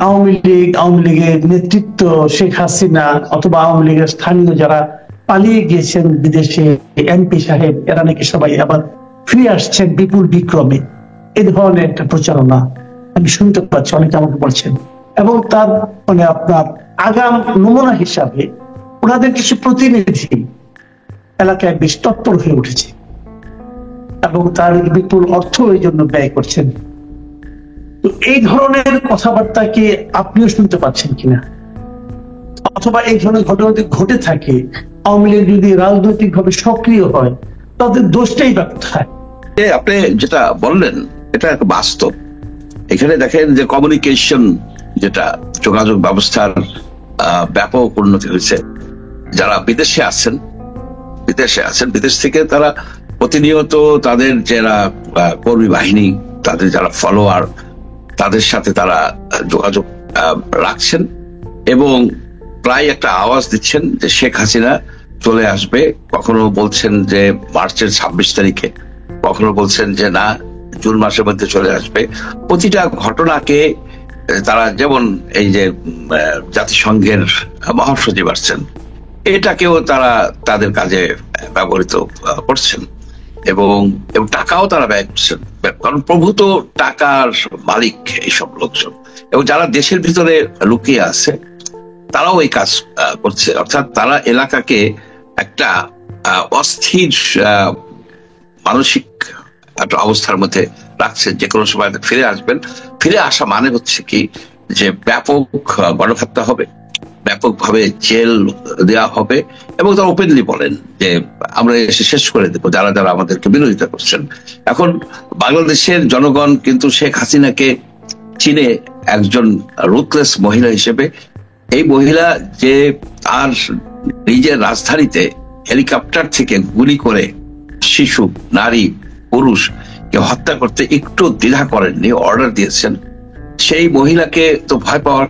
আওয়ামী লীগের নেতৃত্ব, শেখ হাসিনা অথবা আওয়ামী লীগের স্থানীয় যারা পালিয়ে গিয়েছেন বিদেশে, এমপি সাহেব, এরা নাকি সবাই আবার ফিরে আসছেন বিপুল বিক্রমে। এই ধরনের একটা প্রচারণা আমি শুনতে পাচ্ছি, অনেকে আমাকে বলছেন। এবং তার মানে আপনার আগাম নমুনা হিসাবে ওনাদের কিছু প্রতিনিধি এলাকায় বেশ তৎপর হয়ে উঠেছে এবং তার বিপুল অর্থ এই জন্য ব্যয় করছেন। তো এই ধরনের কথাবার্তা কি আপনিও শুনতে পাচ্ছেন কিনা, অথবা এই ধরনের ঘটনা যদি ঘটে থাকে, আওয়ামী লীগ যদি রাজনৈতিক ভাবে সক্রিয় হয়, তাদের দোষটাই বা কোথায়? আপনি যেটা বললেন এটা একটা বাস্তব। এখানে দেখেন যে কমিউনিকেশন, যেটা যোগাযোগ ব্যবস্থার ব্যাপক উন্নতি হয়েছে। যারা বিদেশে আছেন বিদেশ থেকে তারা প্রতিনিয়ত তাদের যারা কর্মী বাহিনী, তাদের যারা ফলোয়ার, তাদের সাথে তারা যোগাযোগ রাখছেন এবং প্রায় একটা আওয়াজ দিচ্ছেন যে শেখ হাসিনা চলে আসবে। কখনো বলছেন যে মার্চের 26 তারিখে, কখনো বলছেন যে না জুন মাসের মধ্যে চলে আসবে। প্রতিটা ঘটনাকে তারা, যেমন এই যে জাতিসংঘের মহাসচিব আসছেন, এটাকেও তারা তাদের কাজে ব্যবহৃত করছেন এবং টাকাও তারা ব্যয় করছেন, কারণ প্রভূত টাকার মালিক এইসব লোকজন। এবং যারা দেশের ভিতরে লুকিয়ে আছে তারাও এই কাজ করছে, অর্থাৎ তারা এলাকাকে একটা অস্থির মানসিক একটা অবস্থার মধ্যে রাখছে। যে কোনো সময় ফিরে আসবেন। ফিরে আসা মানে হচ্ছে কি যে ব্যাপক গণহত্যা হবে, ব্যাপকভাবে জেল দেওয়া হবে এবং তারা ওপেনলি বলেন যে আমরা এসে শেষ করে দেবো যারা যারা আমাদেরকে বিরোধিতা করছেন। এখন বাংলাদেশের জনগণ কিন্তু শেখ হাসিনাকে চিনে একজন রুথলেস মহিলা হিসেবে। এই মহিলা যে তার নিজের রাজধানীতে হেলিকপ্টার থেকে গুলি করে শিশু, নারী, পুরুষ কে হত্যা করতে একটু দ্বিধা করেননি, অর্ডার দিয়েছেন, সেই মহিলাকে তো ভয় পাওয়ার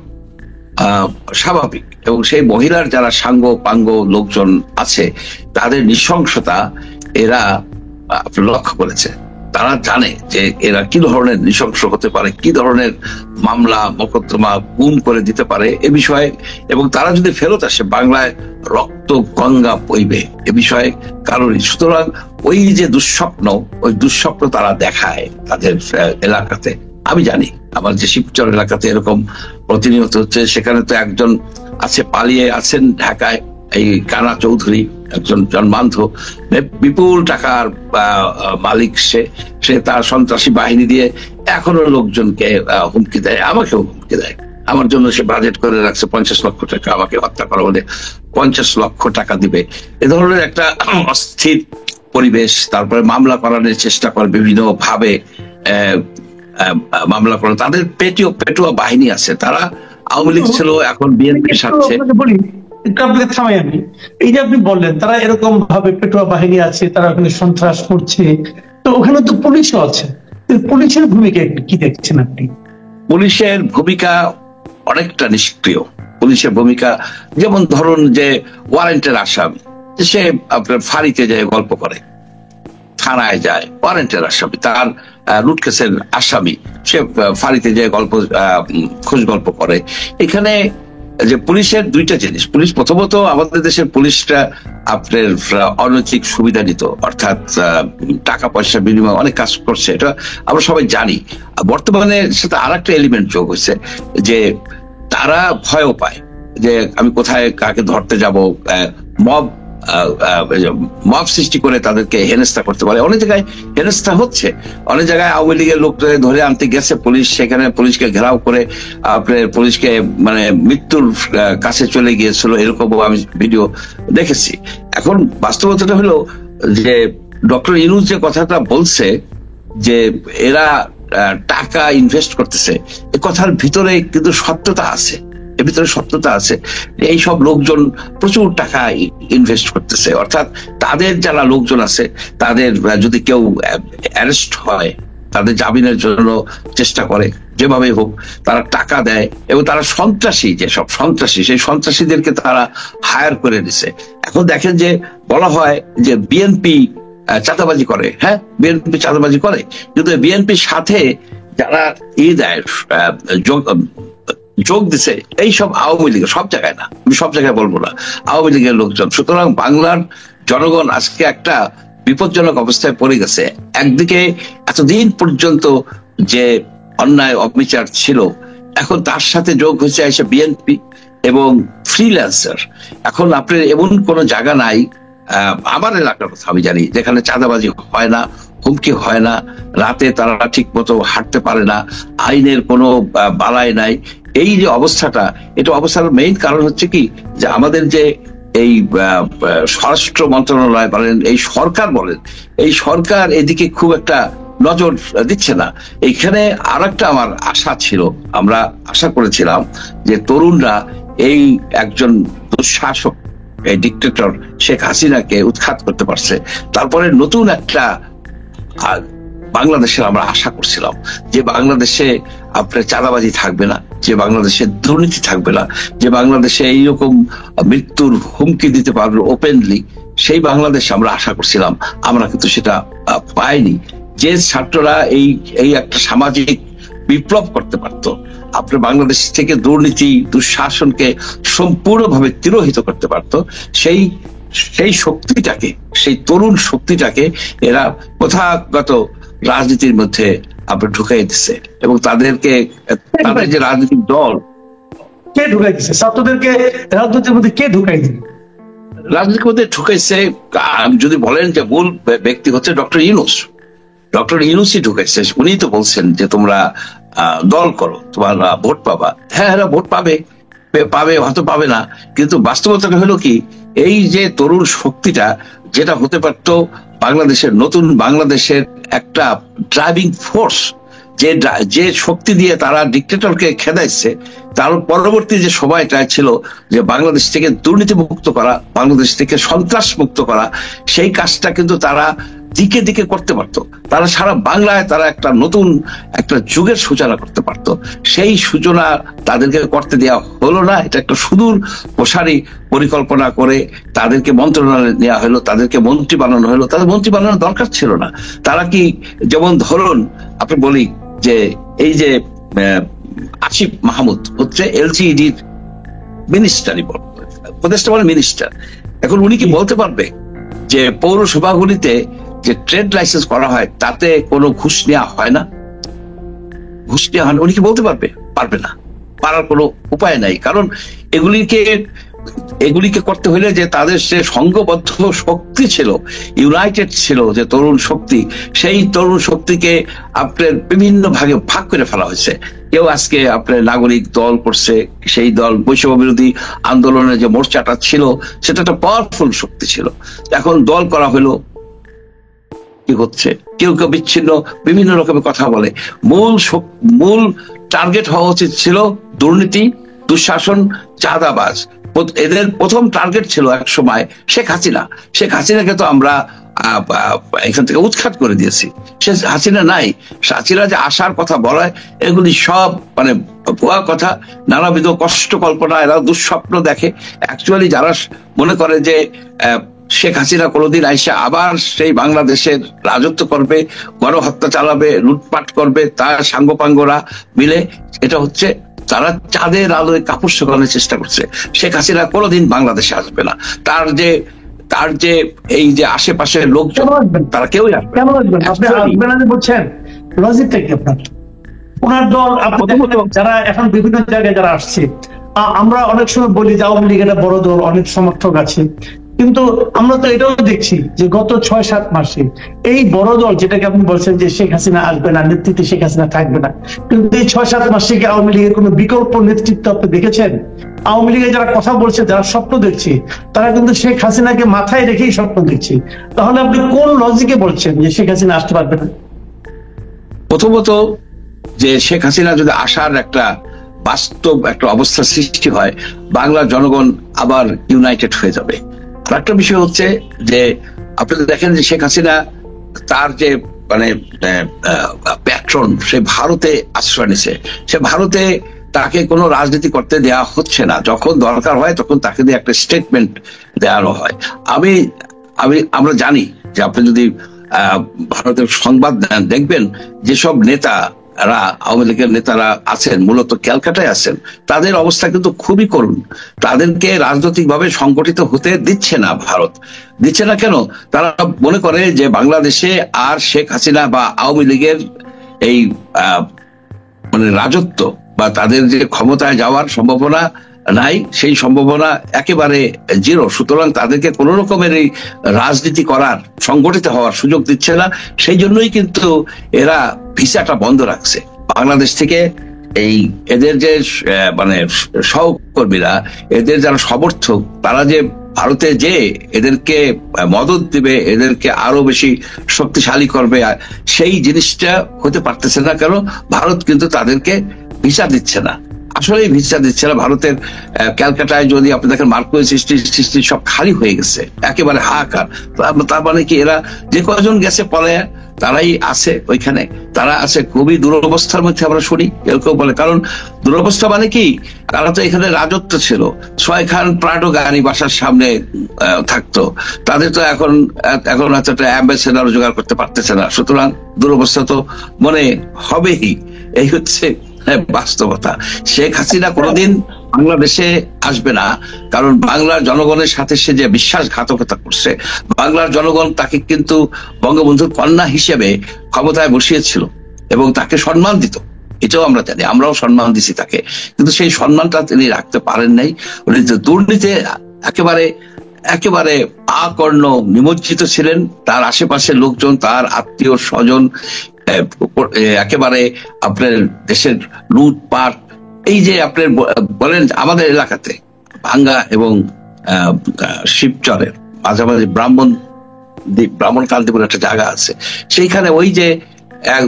স্বাভাবিক। এবং সেই মহিলার যারা সাঙ্গ পাঙ্গ লোকজন আছে তাদের নৃশংসতা এরা লক্ষ্য করেছে। তারা জানে যে এরা কি ধরনের নৃশংস হতে পারে, কি ধরনের মামলা মোকদ্দমা গুম করে দিতে পারে এ বিষয়ে। এবং তারা যদি ফেরত আসে বাংলায় রক্ত গঙ্গা বইবে এ বিষয়ে কারণই। সুতরাং ওই যে দুঃস্বপ্ন, ওই দুঃস্বপ্ন তারা দেখায় তাদের এলাকাতে। আমি জানি আমার যে শিবচর এলাকাতে এরকম প্রতিনিয়ত হচ্ছে। সেখানে তো একজন আছে, পালিয়ে আছেন ঢাকায়, এই কানা চৌধুরী, একজন জন্মান্ধ বিপুল টাকার মালিক। সে তার সন্ত্রাসী বাহিনী দিয়ে এখনো লোকজনকে হুমকি দেয়, আমাকেও হুমকি দেয়। আমার জন্য সে বাজেট করে রাখছে 50 লক্ষ টাকা, আমাকে হত্যা করা হলে 50 লক্ষ টাকা দিবে। এ ধরনের একটা অস্থির পরিবেশ। তারপরে মামলা করানোর চেষ্টা করে বিভিন্ন ভাবে, মামলা করে। তাদের পেটুয়া বাহিনী আছে, তারা আওয়ামী লীগ ছিল, এখন বিএনপির সাথে। আপনাকে থামাই আমি। এই যে আপনি বললেন তারা এরকম ভাবে পেটুয়া বাহিনী আছে, তারা ওখানে সন্ত্রাস করছে, তো ওখানে তো পুলিশও আছে। পুলিশের ভূমিকা কি দেখছেন আপনি? পুলিশের ভূমিকা অনেকটা নিষ্ক্রিয়। পুলিশের ভূমিকা যেমন ধরুন যে ওয়ারেন্টের আসামি, সে আপনার ফাঁড়িতে যায় গল্প করে, থানায় যায় ওয়ারেন্টের আসামি, তার লুট কেসের আসামি, সে ফাঁড়িতে যায় খোঁজ গল্প করে। এখানে যে পুলিশের দুইটা জিনিস। পুলিশ প্রথমত, আমাদের দেশের পুলিশটা আপনার অনৈতিক সুবিধা নিত, অর্থাৎ টাকা পয়সা বিনিময়ে অনেক কাজ করছে, এটা আমরা সবাই জানি। বর্তমানে সাথে আর একটা এলিমেন্ট যোগ হয়েছে যে তারা ভয়ও পায় যে আমি কোথায় কাকে ধরতে যাব। মব সৃষ্টি করে তাদেরকে হেনস্থা করতে পারে। অনেক জায়গায় হেনস্থা হচ্ছে, অনেক জায়গায় আওয়ামী লীগের লোক ধরে আনতে গেছে পুলিশ, সেখানে পুলিশকে ঘেরাও করে আপনার পুলিশকে মানে মৃত্যুর কাছে চলে গিয়েছিল, এরকম আমি ভিডিও দেখেছি। এখন বাস্তবতাটা হলো যে ডক্টর ইউনূস যে কথাটা বলছে যে এরা টাকা ইনভেস্ট করতেছে, এ কথার ভিতরে কিন্তু সত্যতা আছে। এর ভিতরে সত্যতা আছে। এই সব লোকজন প্রচুর টাকা ইনভেস্ট করতেছে, অর্থাৎ তাদের যারা লোকজন আছে তাদের যদি কেউ অ্যারেস্ট হয়, তাদের জামিনের জন্য চেষ্টা করে, যেভাবে হোক তারা টাকা দেয়। এবং তারা সন্ত্রাসী, যেসব সন্ত্রাসী, সেই সন্ত্রাসীদেরকে তারা হায়ার করে নিছে। এখন দেখেন যে বলা হয় যে বিএনপি চাঁদাবাজি করে। হ্যাঁ, বিএনপি চাঁদাবাজি করে, কিন্তু বিএনপির সাথে যারা দেয় যোগ দিছে এই সব আওয়ামী লীগের, সব জায়গায় না, আমি সব জায়গায় বলবো না, আওয়ামী লীগের লোকজন। সুতরাং বাংলার জনগণ আজকে একটা বিপজ্জনক অবস্থায় পড়ে গেছে। একদিকে এতদিন পর্যন্ত যে অন্যায় অবিচার ছিল, এখন তার সাথে যোগ হয়েছে এসে বিএনপি এবং ফ্রিল্যান্সার। এখন আপনার এমন কোন জায়গা নাই, আমার এলাকার কথা আমি জানি, যেখানে চাঁদাবাজি হয় না, হুমকি হয় না, রাতে তারা ঠিক মতো হাঁটতে পারে না, আইনের কোনো বালাই নাই। এই যে অবস্থাটা, এটা অবস্থার মেইন কারণ হচ্ছে কি, যে আমাদের যে এই স্বরাষ্ট্র মন্ত্রণালয় বলেন, এই সরকার বলেন, এই সরকার এদিকে খুব একটা নজর দিচ্ছে না। এইখানে আর একটা আমার আশা ছিল, আমরা আশা করেছিলাম যে তরুণরা এই একজন দুঃশাসক, এই ডিক্টেটর শেখ হাসিনাকে উৎখাত করতে পারছে, তারপরে নতুন একটা বাংলাদেশের আমরা আশা করছিলাম, যে বাংলাদেশে আপনার চাঁদাবাজি থাকবে না, যে বাংলাদেশে দুর্নীতি থাকবে না, যে বাংলাদেশে এইরকম মৃত্যুর হুমকি দিতে পারবে ওপেনলি, সেই বাংলাদেশ আমরা আশা করছিলাম। আমরা কিন্তু সেটা পাইনি। যে ছাত্ররা এই একটা সামাজিক বিপ্লব করতে পারত, আপনার বাংলাদেশ থেকে দুর্নীতি দুঃশাসনকে সম্পূর্ণভাবে তিরোহিত করতে পারত, সেই শক্তিটাকে, সেই তরুণ শক্তিটাকে এরা প্রথাগত রাজনীতির মধ্যে আপনার ঢুকাই দিচ্ছে। এবং তাদেরকে, তাদের যে রাজনৈতিক দল, কে ঢুকাই দিচ্ছে? ছাত্রদেরকে রাজনীতির মধ্যে কে ঢুকাই দিচ্ছে? রাজনীতির মধ্যে ঢুকাইছে যদি বলেন যে মূল ব্যক্তি হচ্ছে ডক্টর ইউনূস। ডক্টর ইউনূসই ঢুকাইছে। উনি তো বলছেন যে তোমরা দল করো, তোমরা ভোট পাবা। হ্যাঁ, এরা ভোট পাবে, হয়তো পাবে না, কিন্তু বাস্তবতাটা হলো কি, এই যে তরুণ শক্তিটা, যেটা হতে পারতো বাংলাদেশের, নতুন বাংলাদেশের একটা ড্রাইভিং ফোর্স, যে শক্তি দিয়ে তারা ডিক্টেটরকে খেদাইছে, তার পরবর্তী যে সময়টা ছিল যে বাংলাদেশ থেকে দুর্নীতি মুক্ত করা, বাংলাদেশ থেকে সন্ত্রাস মুক্ত করা, সেই কাজটা কিন্তু তারা দিকে দিকে করতে পারতো। তারা সারা বাংলায় তারা একটা নতুন একটা যুগের সূচনা করতে পারতো। সেই সূচনা তাদেরকে করতে দেওয়া হলো না। এটা একটা সুদূর প্রসারী পরিকল্পনা করে তাদেরকে মন্ত্রণালয়ে নেওয়া হলো, তাদেরকে মন্ত্রী বানানো হলো। তাদের মন্ত্রী বানানোর দরকার ছিল না। তারা কি, যেমন ধরুন আপনি বলি যে এই যে আসিফ মাহমুদ হচ্ছে এলজিইডির মিনিস্টারই, উপদেষ্টা মানে মিনিস্টার। এখন উনি কি বলতে পারবে যে পৌরসভাগুলিতে যে ট্রেড লাইসেন্স করা হয় তাতে কোনো ঘুষ নেওয়া হয় না? ঘুষ নেওয়া হয় না, উনি কি বলতে পারবে? পারবে না, পারার কোনো উপায় নাই। কারণ এগুলিকে করতে হলে যে তাদের যে সংঘবদ্ধ শক্তি ছিল, ইউনাইটেড ছিল যে তরুণ শক্তি, সেই তরুণ শক্তিকে আপনার বিভিন্ন ভাগে ভাগ করে ফেলা হয়েছে। কেউ আজকে আপনার নাগরিক দল করছে, সেই দল বৈষম্য বিরোধী আন্দোলনের যে মোর্চাটা ছিল সেটা একটা পাওয়ারফুল শক্তি ছিল। এখন দল করা হলো, কি হচ্ছে, কেউ কেউ বিচ্ছিন্ন বিভিন্ন রকমের কথা বলে। মূল টার্গেট হওয়া উচিত ছিল দুর্নীতি, দুঃশাসন, চাঁদাবাজ। এদের প্রথম টার্গেট ছিল এক সময় শেখ হাসিনা। শেখ হাসিনাকে তো আমরা এখান থেকে উৎখাত করে দিয়েছি। সে হাসিনা নাই। হাসিনা যে আসার কথা বলায়, এগুলি সব মানে ভুয়া কথা, নানাবিধ কষ্ট কল্পনা, এরা দুঃস্বপ্ন দেখে। অ্যাকচুয়ালি যারা মনে করে যে শেখ হাসিনা কোনোদিন আইসা আবার সেই বাংলাদেশের রাজত্ব করবে, গণহত্যা চালাবে, লুটপাট করবে, তার সাঙ্গপাঙ্গরা মিলে, এটা হচ্ছে তারা চাঁদের আলোয় কাপড় শুকানোর চেষ্টা করছে। শেখ হাসিনা কোনোদিন বাংলাদেশে আসবে না। তার যে এই যে আশেপাশের লোকজন, তারা কেউই আসবে না। আপনি আসবেন না বলছেন, লজিকটা কি আপনার? ওনার দল যারা এখন বিভিন্ন জায়গায় যারা আসছে, আমরা অনেক সময় বলি যে আওয়ামী লীগ একটা বড় দল, অনেক সমর্থক আছে, কিন্তু আমরা তো এটাও দেখছি যে গত 6-7 মাসে এই বড় দল, যেটাকে আপনি বলছেন যে শেখ হাসিনা আসবে না, নেতৃত্বে শেখ হাসিনা থাকবে না, কিন্তু এই 6-7 মাসে কি আওয়ামী লীগের কোন বিকল্প নেতৃত্ব আপনি দেখেছেন? আওয়ামী লীগের যারা কথা বলছে, যারা স্বপ্ন দেখছে, তারা কিন্তু শেখ হাসিনাকে মাথায় রেখেই স্বপ্ন দেখছে। তাহলে আপনি কোন লজিকে বলছেন যে শেখ হাসিনা আসতে পারবে না? প্রথমত, যে শেখ হাসিনা যদি আসার একটা বাস্তব একটা অবস্থা সৃষ্টি হয়, বাংলার জনগণ আবার ইউনাইটেড হয়ে যাবে। আর একটা বিষয় হচ্ছে যে আপনি দেখেন যে শেখ হাসিনা তার যে মানে প্যাট্রন, সে ভারতে আশ্রয় নিছে। সে ভারতে তাকে কোনো রাজনীতি করতে দেওয়া হচ্ছে না। যখন দরকার হয় তখন তাকে দিয়ে একটা স্টেটমেন্ট দেওয়ানো হয়। আমরা জানি যে আপনি যদি ভারতের সংবাদ দেখবেন, যেসব নেতা যারা আওয়ামী লীগের নেতারা আছেন, মূলত ক্যালকাটায় আছেন, তাদের অবস্থা কিন্তু খুবই করুণ। তাদেরকে রাজনৈতিকভাবে সংগঠিত হতে দিচ্ছে না ভারত। দিচ্ছে না কেন? তারা মনে করে যে বাংলাদেশে আর শেখ হাসিনা বা আওয়ামী লীগের এই মানে রাজত্ব বা তাদের যে ক্ষমতায় যাওয়ার সম্ভাবনা নাই, সেই সম্ভাবনা একেবারে জিরো। সুতরাং তাদেরকে কোন রকমের এই রাজনীতি করার, সংগঠিত হওয়ার সুযোগ দিচ্ছে না। সেই জন্যই কিন্তু এরা ভিসাটা বন্ধ রাখছে বাংলাদেশ থেকে। এই এদের যে মানে সহকর্মীরা, এদের যারা সমর্থক, তারা যে ভারতে যে এদেরকে মদত দিবে, এদেরকে আরো বেশি শক্তিশালী করবে, সেই জিনিসটা হতে পারতেছে না। কেন? ভারত কিন্তু তাদেরকে ভিসা দিচ্ছে না, আসলে ভিসা দিচ্ছে না। ভারতের ক্যালকাটায় যদি আপনি দেখেন, মার্কোয়েস স্ট্রিট সব খালি হয়ে গেছে, একেবারে হাহাকার। তার মানে কি, এরা যে কজন গেছে পরে তারাই আছে ওইখানে, তারা আছে খুবই দুরবস্থার মধ্যে আমরা শুনি কেউ বলে। কারণ দুরবস্থা মানে কি, তারা তো এখানে রাজত্ব ছিল, ছয়খান প্রাডো গাড়ি বাসার সামনে থাকতো, তাদের তো এখন হয়তো একটা অ্যাম্বাসেডার জোগাড় করতে পারতেছে না। সুতরাং দুরবস্থা তো মনে হবেই, এই হচ্ছে বাস্তবতা। শেখ হাসিনা কোনোদিন বাংলাদেশে আসবে না, কারণ বাংলার জনগণের সাথে সে যে বিশ্বাসঘাতকতা করছে। বাংলার জনগণ তাকে কিন্তু বঙ্গবন্ধুর কন্যা হিসেবে ক্ষমতায় বসিয়েছিল এবং তাকে সম্মান দিত, এটাও আমরা জানি, আমরাও সম্মান দিছি তাকে। কিন্তু সেই সম্মানটা তিনি রাখতে পারেন নাই। উনি দুর্নীতি একেবারে আকর্ণ নিমজ্জিত ছিলেন। তার আশেপাশের লোকজন, তার আত্মীয় স্বজন, একেবারে আপনার দেশের লুটপাট। এই যে আপনার বলেন, আমাদের এলাকাতে ভাঙ্গা এবং শিবচরের মাঝামাঝি ব্রাহ্মণকান্তি বলে একটা জায়গা আছে, সেইখানে ওই যে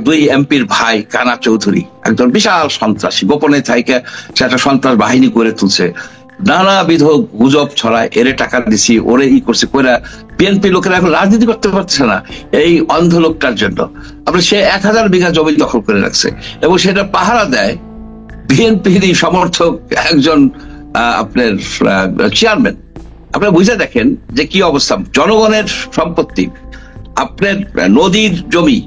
দুই এমপির ভাই কানা চৌধুরী, একজন বিশাল সন্ত্রাসী, গোপনে থেকে সে একটা সন্ত্রাস বাহিনী করে তুলছে, নানাবিধ গুজব ছড়ায়, এরে টাকা দিছি, ওরে করছে কইরা বিএনপি লোকেরা এখন রাজনীতি করতে পারছে না এই অন্ধ লোকটার জন্য। আপনার সে 1000 বিঘা জমি দখল করে রাখছে এবং সেটা পাহারা দেয় বিএনপির সমর্থক একজন আপনার চেয়ারম্যান। আপনারা বুঝে দেখেন যে কি অবস্থা। জনগণের সম্পত্তি, আপনার নদীর জমি,